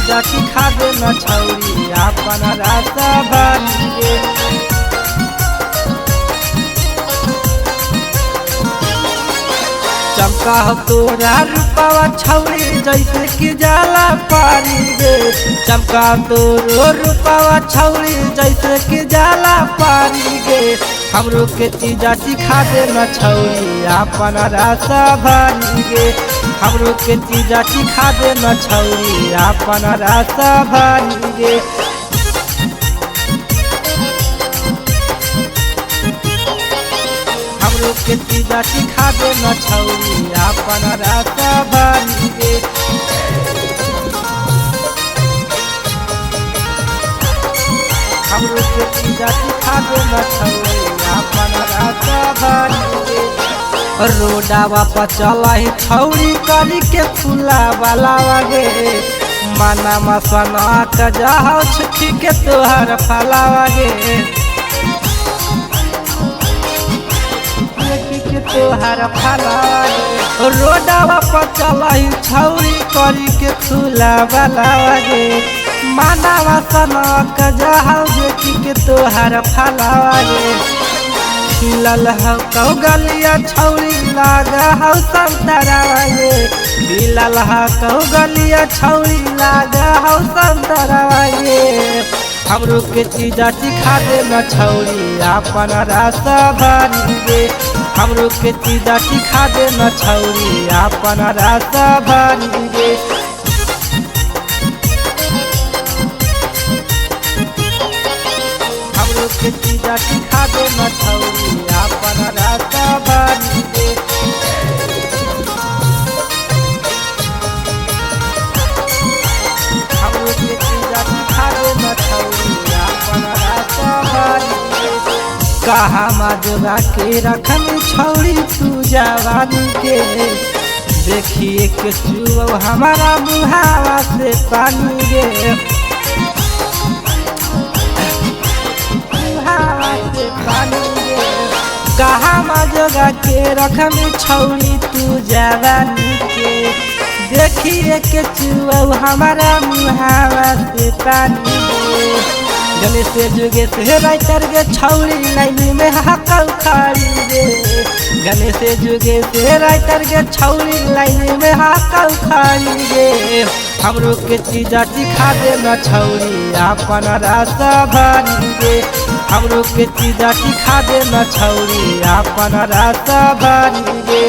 चीजा सिखा दे न छौरी अपन रास्ता भरी गे। चमका हो तोरा रूपावा छौरी जैसे कि जाला पारी गे। चमका तोरो रूपावा छौरी जैसे कि जाला पारी गे। हमरो के चीजा सिखा दे न छौरी अपन रास्ता भरी गे। हमरो के चीजा सिखा दे न छौरी अपन रास्ता भरी गे। हमरो के चीजा सिखा दे न छौरी अपन रास्ता भरी गे। हमरो के चीजा सिखा दे न छौरी अपन रास्ता भरी गे। रोडावा पर चलाई छौरी करी के फूला वाला गे। माना मसना के जाओ छुट्टी के तोहर फलावा गे। के तोहर फलावा गे। रोडावा पर चलाई छौरी करी के फूला वाला गे। माना मसना के जाओ देखी के तोहर फलावा गे। खिलल हो कौ गलिया छौरी लागा हो संतरा गे। खिलल हो कौ गलिया छौरी लागा हो संतरा गे। हमरो के चीजा सिखा दे न छौरी अपन रास्ता भरी गे। हमरो के चीजा सिखा दे न छौरी अपन रास्ता भरी गे। हमरो के चीजा सिखा दे न छौरी अपन रास्ता भरी गे। हमरो के चीजा सिखा दे न छौरी अपन रास्ता भरी गे। कहा मजबा के रखन छौरी तू जवानी के। देखिए के चुओ हमारा मुहावा से पानी गे। कहा मजगा के रखम छौरी तू जवानी के। देखिए के चुओ हमारा मुहावा से पानी गे। गले से जुगे से राइटर गे छौरी लाइन में हकल खाड़ी गे। गले से जुगे से राइटर गे छौरी लाइन में हकल खाड़ी गे। हमरो के चीजा सिखा दे न छौरी अपन रास्ता भरी गे। हमरो के चीजा सिखा दे न छौरी अपन रास्ता भरी गे।